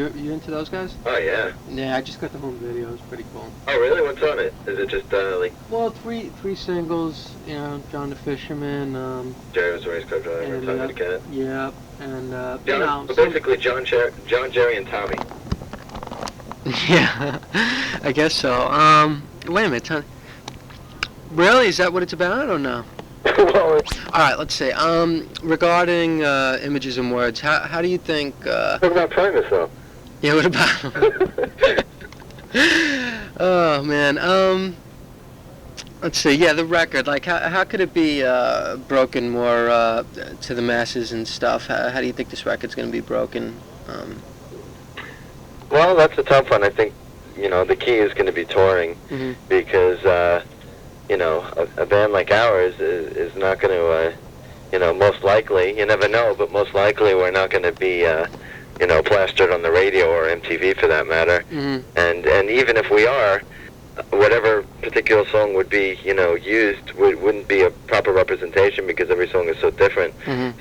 You into those guys? Oh, yeah. Yeah, I just got the home video. It's pretty cool. Oh, really? What's on it? Is it just, like... Well, three singles, you know, John the Fisherman, Jerry was a race car driver, and, Tommy the Cat? yeah, and, John, you know... so basically John, Jerry, and Tommy. Yeah, I guess so. Wait a minute, really? Is that what it's about, or no? Well, Alright, let's see. Regarding, images and words, how do you think, what about Primus, though? Yeah, what about... Oh, man, let's see, yeah, the record, like, how could it be, broken more, to the masses and stuff? How do you think this record's gonna be broken? Well, that's a tough one. I think, you know, the key is going to be touring, because, you know, a band like ours is not going to, you know, most likely, you never know, but most likely we're not going to be, you know, plastered on the radio or MTV for that matter. And even if we are, whatever particular song would be, you know, used wouldn't be a proper representation because every song is so different.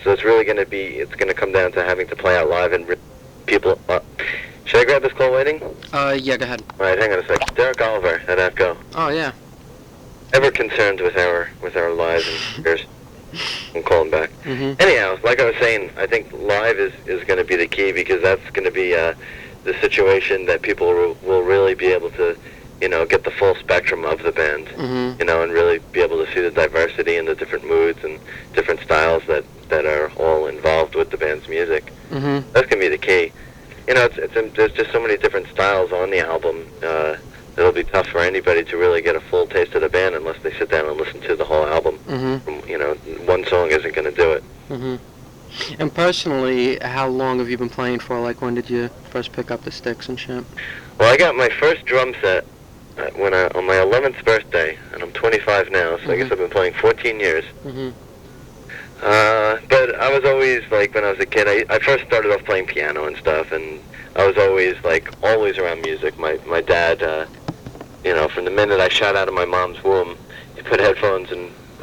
So it's really going to be, it's going to come down to having to play out live and people... should I grab this call waiting? Yeah, go ahead. All right, hang on a sec. Derek Oliver at AFCO. Oh, yeah. Ever concerned with our lives and careers? I'm calling back. Anyhow, like I was saying, I think live is going to be the key because that's going to be the situation that people will really be able to, you know, get the full spectrum of the band, you know, and really be able to see the diversity and the different moods and different styles that are all involved with the band's music. That's going to be the key. You know, there's just so many different styles on the album. It'll be tough for anybody to really get a full taste of the band unless they sit down and listen to the whole album. You know, one song isn't going to do it. And personally, how long have you been playing for? Like, when did you first pick up the sticks and shit? Well, I got my first drum set on my 11th birthday, and I'm 25 now, so I guess I've been playing 14 years. But I was always, like, when I was a kid, I first started off playing piano and stuff, and I was always around music. My dad, you know, from the minute I shot out of my mom's womb, he put headphones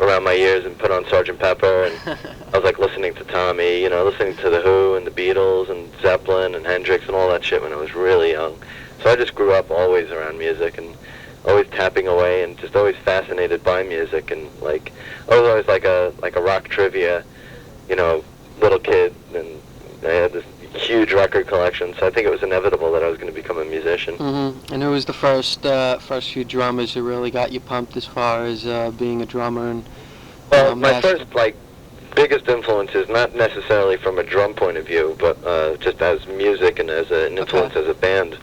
around my ears and put on Sgt. Pepper, and I was, like, listening to Tommy, you know, listening to The Who and the Beatles and Zeppelin and Hendrix and all that shit when I was really young. So I just grew up always around music and always tapping away and just always fascinated by music, and like I was always like a rock trivia, you know, little kid, and I had this huge record collection, so I think it was inevitable that I was going to become a musician. And who was the first few drummers who really got you pumped as far as being a drummer? And well, my first biggest influences, not necessarily from a drum point of view, but just as music and as an influence as a band.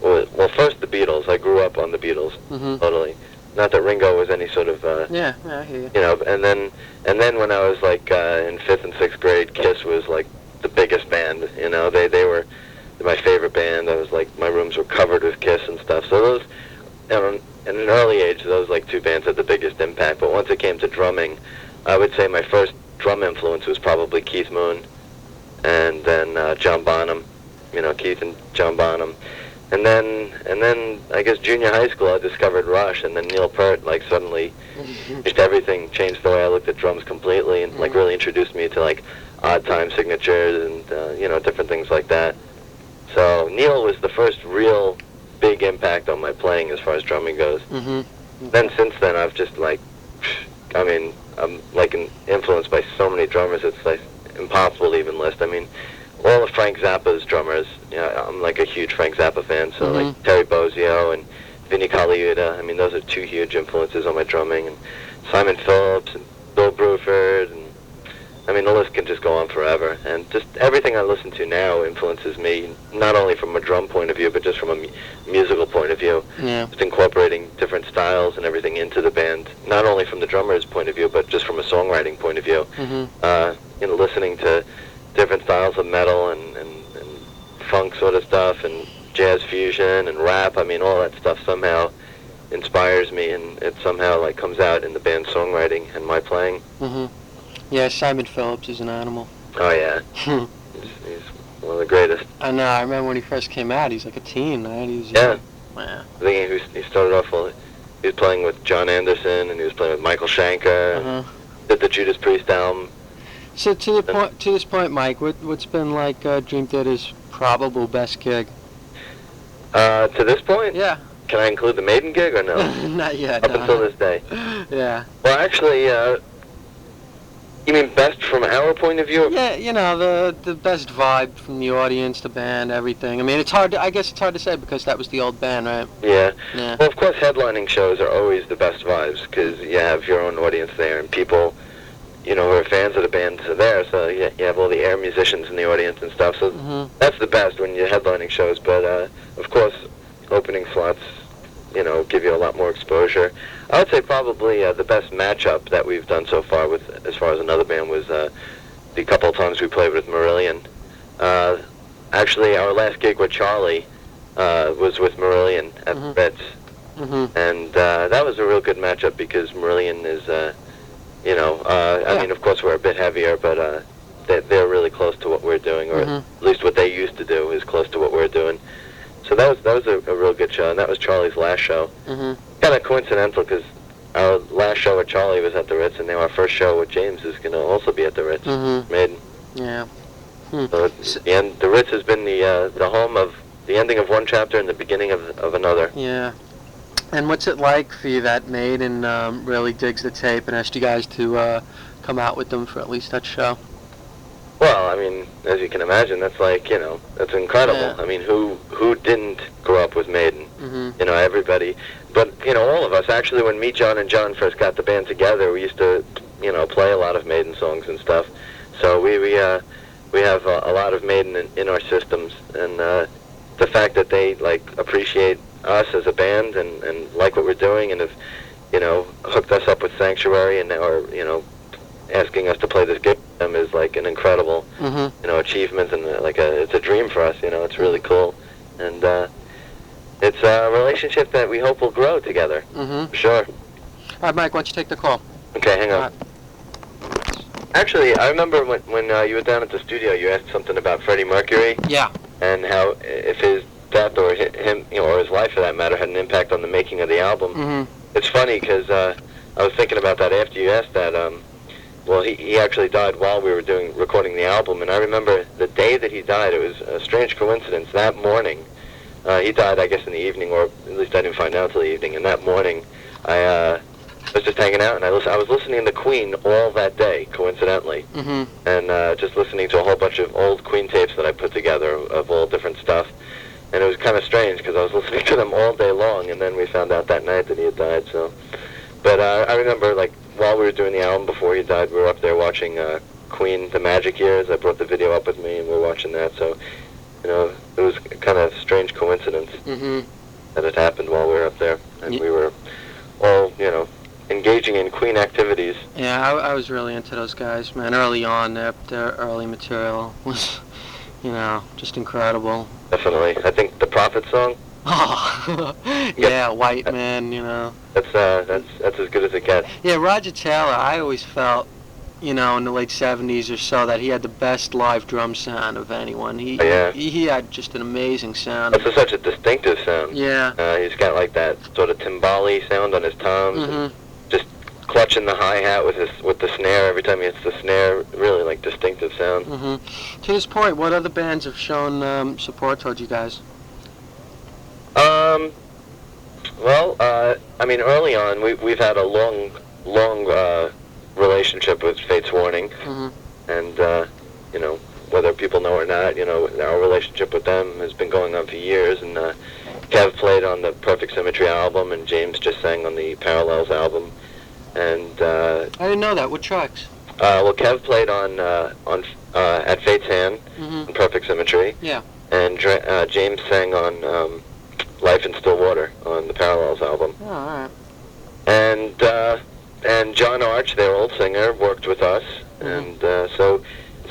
Well, first the Beatles. I grew up on the Beatles, totally. Not that Ringo was any sort of, yeah, I hear you. You know, and then when I was like in 5th and 6th grade, Kiss was like the biggest band. You know, they were my favorite band. I was like, my rooms were covered with Kiss and stuff. So those, at an early age, those like two bands had the biggest impact. But once it came to drumming, I would say my first drum influence was probably Keith Moon, and then John Bonham. You know, Keith and John Bonham. And then I guess junior high school I discovered Rush, and then Neil Peart like suddenly just everything changed the way I looked at drums completely, and like really introduced me to like odd time signatures and you know, different things like that. So Neil was the first real big impact on my playing as far as drumming goes. Then since then I've just like, I mean, I'm like influenced by so many drummers it's like impossible to even list. I mean, all of Frank Zappa's drummers, you know, I'm like a huge Frank Zappa fan, so like Terry Bozzio and Vinnie Colaiuta, I mean, those are two huge influences on my drumming, and Simon Phillips and Bill Bruford, and I mean, the list can just go on forever, and just everything I listen to now influences me, not only from a drum point of view, but just from a musical point of view. Just incorporating different styles and everything into the band, not only from the drummer's point of view, but just from a songwriting point of view. You know, listening to different styles of metal and funk sort of stuff and jazz fusion and rap. I mean, all that stuff somehow inspires me, and it somehow like comes out in the band's songwriting and my playing. Yeah, Simon Phillips is an animal. Oh yeah, he's one of the greatest. I know. I remember when he first came out. He's like a teen, right? He was yeah. Wow. I think he started off he was playing with John Anderson, and he was playing with Michael Schenker. Did the Judas Priest album. So to this point, Mike, what's been like Dream Theater's probable best gig? To this point? Yeah. Can I include the Maiden gig or no? Not yet. Up until this day. Yeah. Well, actually, you mean best from our point of view? Yeah, you know, the best vibe from the audience, the band, everything. I mean, I guess it's hard to say because that was the old band, right? Yeah. Yeah. Well, of course, headlining shows are always the best vibes because you have your own audience there and people, you know, who are fans of the band are there. So you have all the air musicians in the audience and stuff. So that's the best when you're headlining shows. But of course, opening slots, you know, give you a lot more exposure. I would say probably the best matchup that we've done so far with, as far as another band, was the couple of times we played with Marillion. Actually, our last gig with Charlie was with Marillion at Ritz, and that was a real good matchup because Marillion is, you know, I mean, of course we're a bit heavier, but they're really close to what we're doing, or at least what they used to do is close to what we're doing. So that was a real good show, and that was Charlie's last show. Kind of coincidental because our last show with Charlie was at the Ritz, and now our first show with James is going to also be at the Ritz. Maiden. Yeah. So the Ritz has been the home of the ending of one chapter and the beginning of another. Yeah. And what's it like for you that Maiden really digs the tape and asked you guys to come out with them for at least that show? Well, I mean, as you can imagine, that's like, you know, that's incredible. Yeah. I mean, who didn't grow up with Maiden? You know, everybody. But, you know, all of us. Actually, when me, John, and John first got the band together, we used to, you know, play a lot of Maiden songs and stuff. So we have a lot of Maiden in our systems. And the fact that they, like, appreciate us as a band and like what we're doing and have, you know, hooked us up with Sanctuary and are, you know, asking us to play this gig with them is like an incredible, you know, achievement and it's a dream for us. You know, it's really cool, and it's a relationship that we hope will grow together. For sure. All right, Mike, why don't you take the call? Okay, hang on. Actually, I remember when you were down at the studio, you asked something about Freddie Mercury. Yeah. And how if his death or him, you know, or his life for that matter, had an impact on the making of the album. It's funny because I was thinking about that after you asked that. Well, he actually died while we were recording the album, and I remember the day that he died, it was a strange coincidence. That morning, he died, I guess, in the evening, or at least I didn't find out until the evening, and that morning, I was just hanging out, and I was listening to Queen all that day, coincidentally, and just listening to a whole bunch of old Queen tapes that I put together of all different stuff, and it was kind of strange, because I was listening to them all day long, and then we found out that night that he had died, so... But I remember, like, while we were doing the album before he died, we were up there watching Queen, The Magic Years. I brought the video up with me, and we were watching that. So, you know, it was kind of a strange coincidence that it happened while we were up there. And we were all, you know, engaging in Queen activities. Yeah, I was really into those guys, man. Early on, their early material was, you know, just incredible. Definitely. I think the Prophet song. Oh, yeah, White Man, you know. That's as good as it gets. Yeah, Roger Taylor, I always felt, you know, in the late 70s or so, that he had the best live drum sound of anyone. He had just an amazing sound. That's such a distinctive sound. Yeah. He's got like that sort of timbali sound on his toms. Just clutching the hi-hat with the snare every time he hits the snare. Really like distinctive sound. To this point, what other bands have shown support towards you guys? Well, I mean, early on, we've had a long relationship with Fates Warning, and you know, whether people know or not, you know, our relationship with them has been going on for years. And Kev played on the Perfect Symmetry album, and James just sang on the Parallels album. And I didn't know that. What tracks? Well, Kev played on at Fate's Hand on Perfect Symmetry. Yeah. And James sang on Life in Still Water on the Parallels album. Oh, all right. And John Arch, their old singer, worked with us, and so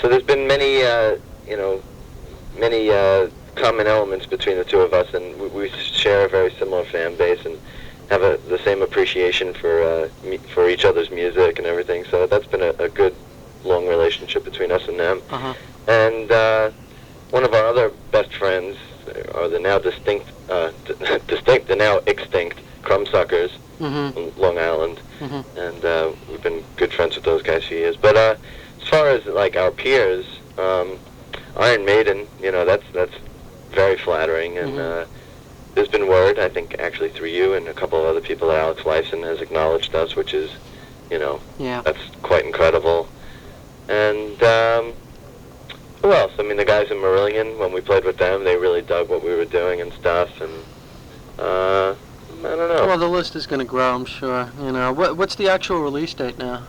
there's been many you know, many common elements between the two of us, and we share a very similar fan base and have the same appreciation for each other's music and everything. So that's been a good long relationship between us and them. And one of our other best friends are the now the now extinct Crumbsuckers from Long Island, and we've been good friends with those guys for years. But as far as like our peers, Iron Maiden, that's very flattering, and there's been word, I think, actually through you and a couple of other people, that Alex Lifeson has acknowledged us, which is, Yeah. that's quite incredible. And who else? I mean, the guys in Marillion, when we played with them, they really dug what we were doing and stuff, and I don't know. Well, the list is going to grow, I'm sure. What's the actual release date now?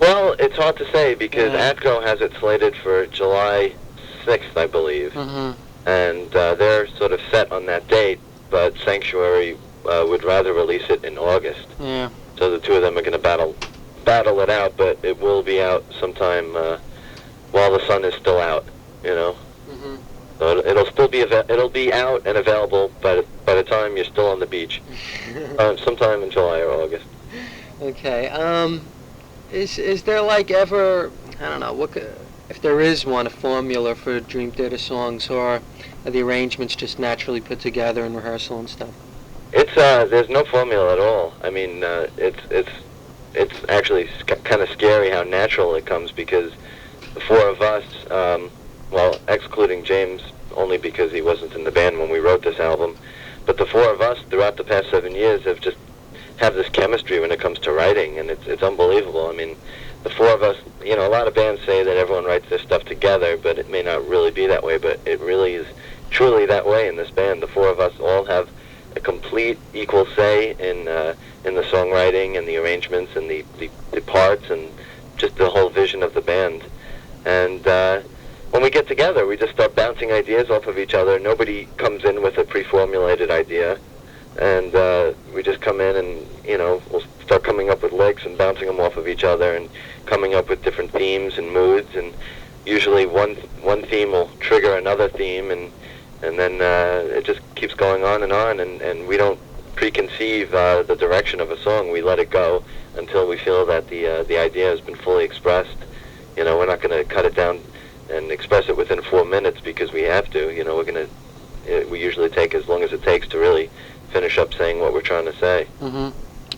Well, it's hard to say because Yeah. ATCO has it slated for July 6th, I believe. Mm-hmm. And they're sort of set on that date, but Sanctuary would rather release it in August. Yeah. So the two of them are going to battle it out, but it will be out sometime while the sun is still out, Mm-hmm. So it'll still be it'll be out and available by the time you're still on the beach, sometime in July or August. Okay. Is there like ever, I don't know, if there is one, a formula for Dream Theater songs, or are the arrangements just naturally put together in rehearsal and stuff? It's there's no formula at all. I mean, it's actually kind of scary how natural it comes, because the four of us, well, excluding James only because he wasn't in the band when we wrote this album, but the four of us throughout the past 7 years have this chemistry when it comes to writing, and it's unbelievable. I mean, the four of us, a lot of bands say that everyone writes their stuff together, but it may not really be that way, but it really is truly that way in this band. The four of us all have a complete equal say in the songwriting and the arrangements and the parts and just the whole vision of the band. And when we get together, we just start bouncing ideas off of each other. Nobody comes in with a pre-formulated idea, and we just come in and, we'll start coming up with licks and bouncing them off of each other and coming up with different themes and moods, and usually one theme will trigger another theme, and then it just keeps going on, and we don't preconceive the direction of a song. We let it go until we feel that the idea has been fully expressed. We're not going to cut it down and express it within 4 minutes because we have to. We usually take as long as it takes to really finish up saying what we're trying to say. Mm-hmm.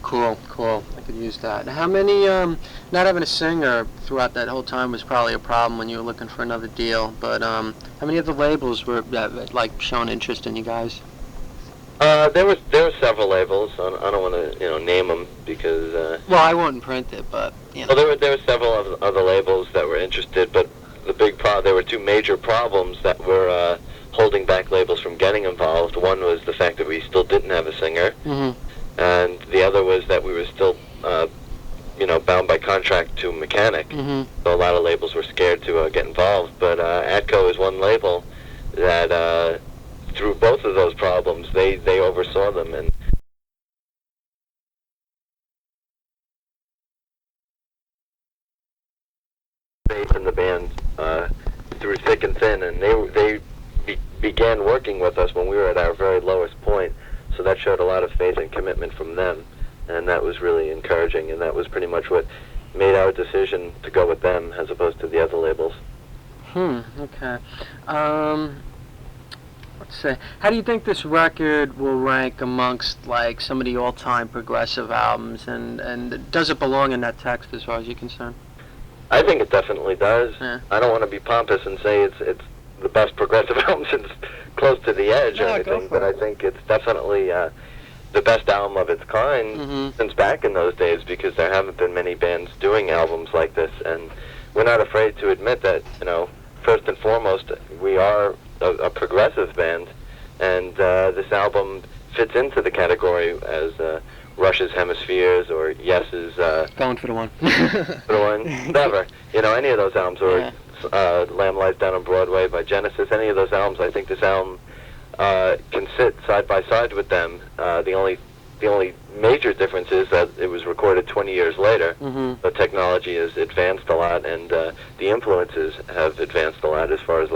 Cool. I could use that. How many, not having a singer throughout that whole time was probably a problem when you were looking for another deal, but how many of the labels were, showing interest in you guys? There were several labels. I don't want to name them because. Well, I wouldn't print it, but Well, there were several other labels that were interested, but there were two major problems that were holding back labels from getting involved. One was the fact that we still didn't have a singer, and the other was that we were still, bound by contract to Mechanic. So a lot of labels were scared to get involved. But ATCO is one label that, through both of those problems, they oversaw them, and faith in the band through thick and thin, and they began working with us when we were at our very lowest point. So that showed a lot of faith and commitment from them, and that was really encouraging, and that was pretty much what made our decision to go with them as opposed to the other labels. Okay. Let's see. How do you think this record will rank amongst some of the all-time progressive albums, and does it belong in that text as far as you're concerned? I think it definitely does. Yeah. I don't want to be pompous and say it's the best progressive album since Close to the Edge or anything, but I think it's definitely the best album of its kind since back in those days, because there haven't been many bands doing albums like this, and we're not afraid to admit that, first and foremost, we are a progressive band, and this album fits into the category as Rush's Hemispheres or Yes's Going for the one. for the one, whatever. Any of those albums, or Lamb Lies Down on Broadway by Genesis, any of those albums, I think this album can sit side by side with them. The only major difference is that it was recorded 20 years later. The technology has advanced a lot, and the influences have advanced a lot as far as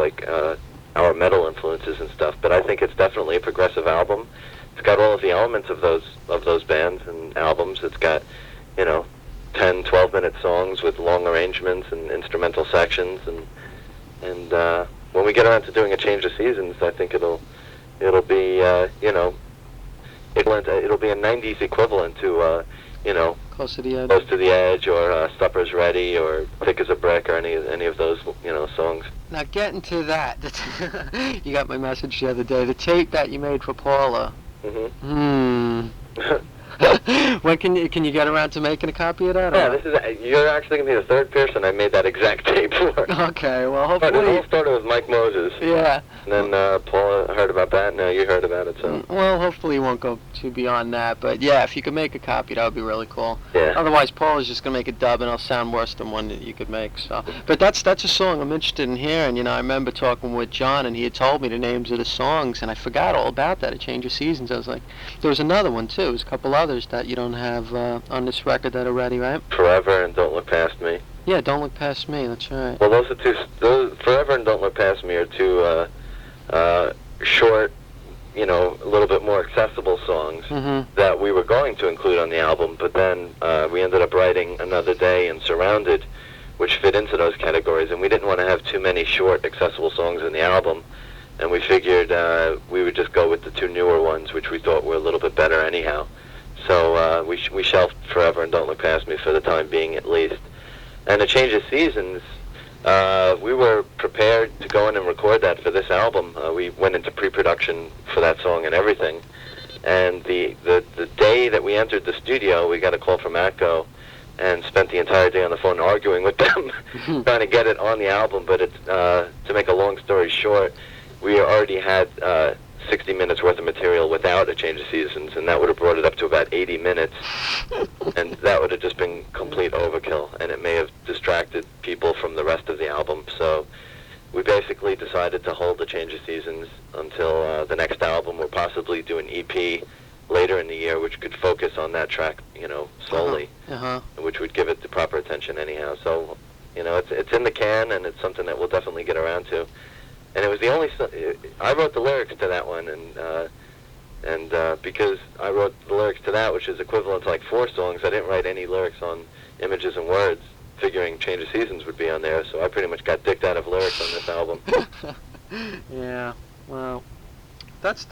our metal influences and stuff. But I think it's definitely a progressive album. It's got all of the elements of those bands and albums. It's got 10, 12-minute songs with long arrangements and instrumental sections, and when we get around to doing a Change of Seasons, I think it'll be it'll be a 90s equivalent to Close to the Edge. Close to the Edge, or Supper's Ready, or Thick as a Brick, or any of those, songs. Now, getting to that, you got my message the other day. The tape that you made for Paula. Mm-hmm. When can you get around to making a copy of that? Yeah, you're actually going to be the third person I made that exact tape for. Okay, well, But hopefully... it all started with Mike Moses. Yeah. And then Paula heard about that, and now you heard about it, so... Well, hopefully you won't go too beyond that, but yeah, if you could make a copy, that would be really cool. Yeah. Otherwise, Paula's just going to make a dub, and it'll sound worse than one that you could make, so... But that's a song I'm interested in hearing. I remember talking with John, and he had told me the names of the songs, and I forgot all about that, A Change of Seasons. I was like... There was another one, too. There's a couple others that you don't have on this record that are ready, right? Forever and Don't Look Past Me. Yeah, Don't Look Past Me, that's right. Well, those Forever and Don't Look Past Me are two short, a little bit more accessible songs that we were going to include on the album, but then we ended up writing Another Day and Surrounded, which fit into those categories, and we didn't want to have too many short, accessible songs in the album, and we figured we would just go with the two newer ones, which we thought were a little bit better anyhow. So we shelved Forever and Don't Look Past Me for the time being, at least. And A Change of Seasons, we were prepared to go in and record that for this album. We went into pre-production for that song and everything. And the day that we entered the studio, we got a call from Atco and spent the entire day on the phone arguing with them, trying to get it on the album. But to make a long story short, we already had 60 minutes worth of material without A Change of Seasons, and that would have brought it up to about 80 minutes, and that would have just been complete overkill, and it may have distracted people from the rest of the album. So we basically decided to hold A Change of Seasons until the next album, or possibly do an EP later in the year, which could focus on that track, solely, which would give it the proper attention anyhow. So, it's in the can, and it's something that we'll definitely get around to. And it was the only I wrote the lyrics to that one, and because I wrote the lyrics to that, which is equivalent to like 4 songs, I didn't write any lyrics on Images and Words, figuring Change of Seasons would be on there. So I pretty much got dicked out of lyrics on this album. Yeah, well, that's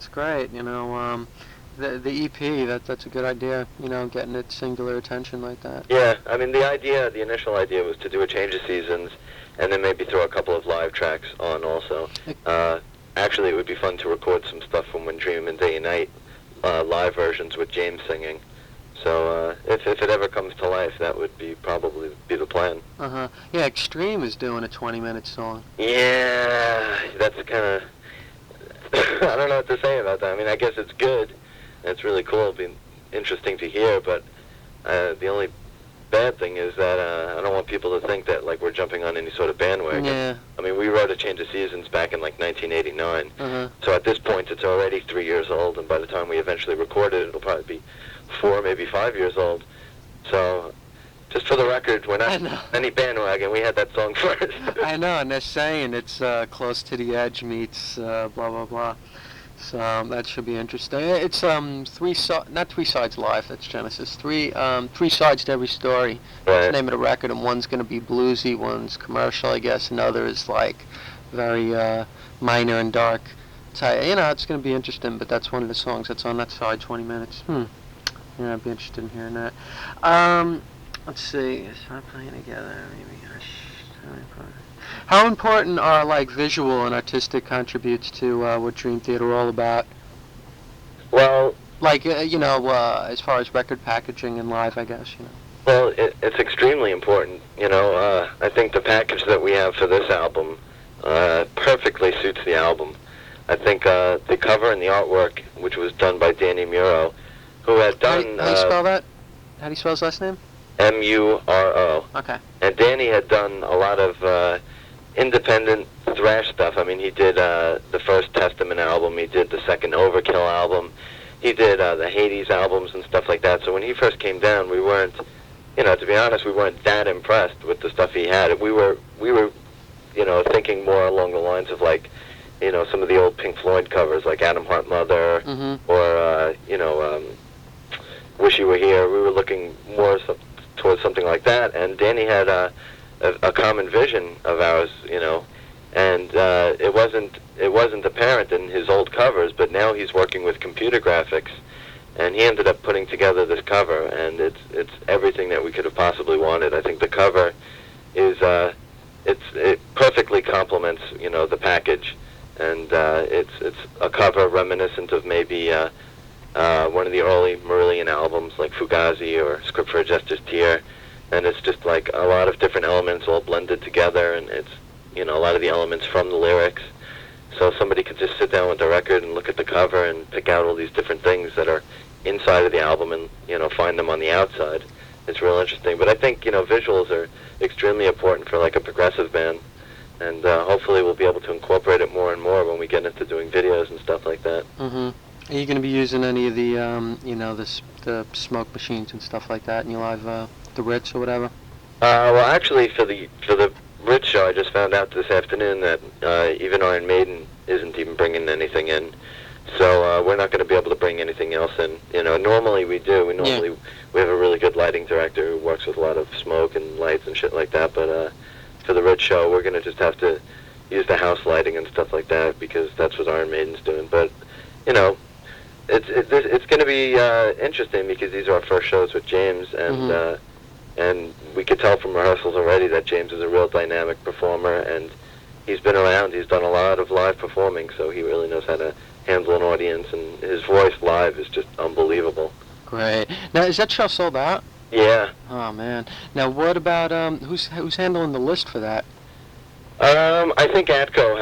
great. The EP, that's a good idea. Getting it singular attention like that. Yeah, I mean the initial idea was to do A Change of Seasons, and then maybe throw a couple of live tracks on also. Actually, it would be fun to record some stuff from When Dream and Day and Night, live versions with James singing. So if it ever comes to life, that would probably be the plan. Yeah, Extreme is doing a 20-minute song. Yeah, that's kind of... I don't know what to say about that. I mean, I guess it's good, and it's really cool. It'll be interesting to hear, but the only bad thing is that I don't want people to think that like we're jumping on any sort of bandwagon. Yeah. I mean, we wrote A Change of Seasons back in like 1989. So at this point, it's already 3 years old, and by the time we eventually record it, it'll probably be 4, maybe 5 years old. So, just for the record, we're not any bandwagon. We had that song first. I know, and they're saying it's Close to the Edge meets blah blah blah. So that should be interesting. It's not 3 sides live. That's Genesis. 3 sides to every story. Right. That's the name of the record, and one's going to be bluesy, one's commercial, I guess. Another is like very minor and dark. It's going to be interesting. But that's one of the songs that's on that side. 20 minutes. Yeah, I'd be interested in hearing that. Let's see. Start playing together. Maybe. How important are like visual and artistic contributes to what Dream Theater are all about? Well, like as far as record packaging and live, I guess. Well, it's extremely important. I think the package that we have for this album perfectly suits the album. I think the cover and the artwork, which was done by Danny Muro, who had done... How do you spell that? How do you spell his last name? Muro. Okay. And Danny had done a lot of independent thrash stuff. I mean, he did the first Testament album, he did the second Overkill album, he did the Hades albums and stuff like that. So when he first came down, we weren't, to be honest, we weren't that impressed with the stuff he had. We were thinking more along the lines of like, some of the old Pink Floyd covers, like Adam Hart Mother, or Wish You Were Here. We were looking more towards something like that, and Danny had a common vision of ours, and it wasn't apparent in his old covers, but now he's working with computer graphics, and he ended up putting together this cover, and it's everything that we could have possibly wanted. I think the cover is it perfectly complements the package, and it's a cover reminiscent of maybe one of the early Marillion albums like Fugazi or Script for a Jester's Tear, and it's just like a lot of different elements all blended together, and it's a lot of the elements from the lyrics. So somebody could just sit down with the record and look at the cover and pick out all these different things that are inside of the album and find them on the outside. It's real interesting. But I think visuals are extremely important for like a progressive band, and hopefully we'll be able to incorporate it more and more when we get into doing videos and stuff like that. Are you going to be using any of the the smoke machines and stuff like that in your live the Ritz or whatever? Well, actually, for the Ritz show, I just found out this afternoon that even Iron Maiden isn't even bringing anything in. So we're not going to be able to bring anything else in. Normally we do. We have a really good lighting director who works with a lot of smoke and lights and shit like that. But for the Ritz show, we're going to just have to use the house lighting and stuff like that because that's what Iron Maiden's doing. But it's going to be interesting because these are our first shows with James, and we could tell from rehearsals already that James is a real dynamic performer, and he's been around. He's done a lot of live performing, so he really knows how to handle an audience, and his voice live is just unbelievable. Great. Now, is that show sold out? Yeah. Oh man. Now, what about who's handling the list for that? I think Atco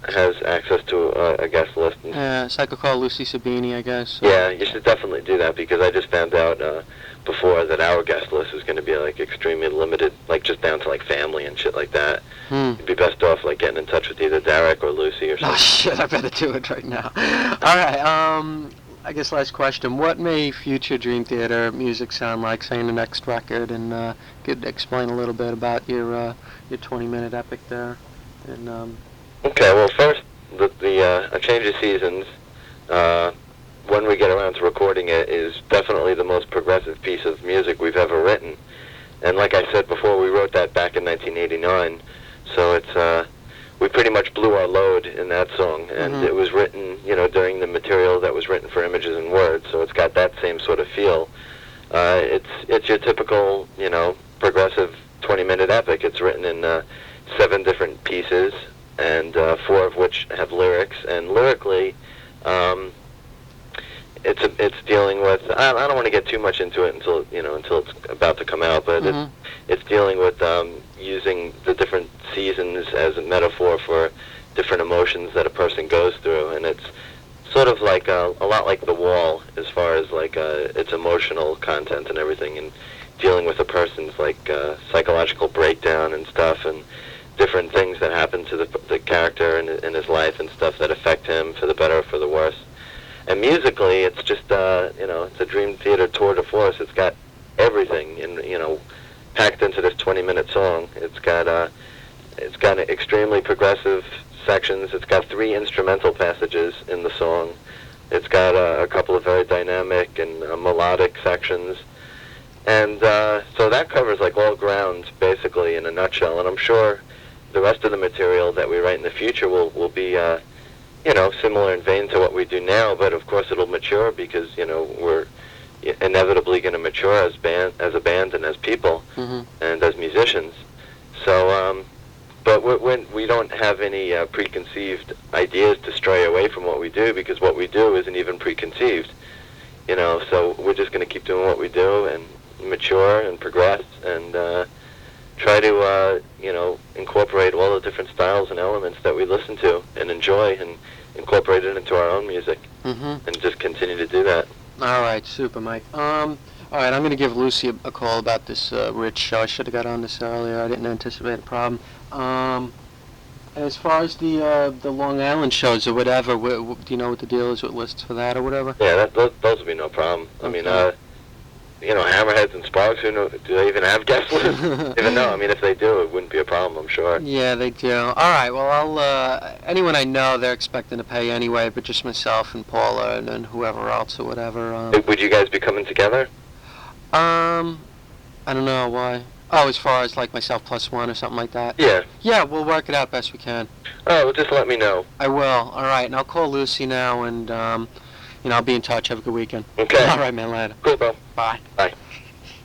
has access to a guest list. So I could call Lucy Sabini, I guess. Yeah, you should definitely do that because I just found out before that our guest list is going to be like extremely limited, like just down to like family and shit like that. You'd be best off like getting in touch with either Derek or Lucy or something. Oh shit! I better do it right now. All right. I guess last question. What may future Dream Theater music sound like, say, in the next record? And could explain a little bit about your 20-minute epic there. And okay. Well, first, the A Change of Seasons. When we get around to recording it, is definitely the most progressive piece of music we've ever written. And like I said before, we wrote that back in 1989. So it's we pretty much blew our load in that song, and it was written, during the material that was written for Images and Words. So it's got that same sort of feel. It's your typical, progressive 20-minute epic. It's written in 7 different pieces, and 4 of which have lyrics. And lyrically, it's dealing with. I don't want to get too much into it until it's about to come out, but it's dealing with using the different seasons as a metaphor for different emotions that a person goes through, and it's sort of like a lot like The Wall as far as like its emotional content and everything, and dealing with a person's like psychological breakdown and stuff, and different things that happen to the character in his life and stuff that affect him for the better or for the worse. And musically, it's just it's a Dream Theater tour de force. It's got everything packed into this 20-minute song. It's got extremely progressive sections. It's got 3 instrumental passages in the song. It's got a couple of very dynamic and melodic sections. And so that covers like all ground, basically, in a nutshell. And I'm sure the rest of the material that we write in the future will be, similar in vein to what we do now. But of course, it'll mature because we're inevitably going to mature as a band, and as people, and as musicians. So, but we don't have any preconceived ideas to stray away from what we do, because what we do isn't even preconceived. So we're just going to keep doing what we do and mature and progress and try to incorporate all the different styles and elements that we listen to and enjoy, and incorporate it into our own music, and just continue to do that. All right, super, Mike. All right, I'm going to give Lucy a call about this Ritz show. I should have got on this earlier. I didn't anticipate a problem. As far as the Long Island shows or whatever, do you know what the deal is with lists for that or whatever? Yeah, those will be no problem. I mean, Hammerheads and Sparks, do they even have guest lists? Even though, if they do, it wouldn't be a problem, I'm sure. Yeah, they do. All right, well, anyone I know, they're expecting to pay anyway, but just myself and Paula and then whoever else or whatever. Would you guys be coming together? I don't know, why? Oh, as far as like myself plus 1 or something like that? Yeah. Yeah, we'll work it out best we can. Oh, well, just let me know. I will. All right, and I'll call Lucy now and, I'll be in touch. Have a good weekend. Okay. All right, man. Later. Cool, bro. Bye. Bye.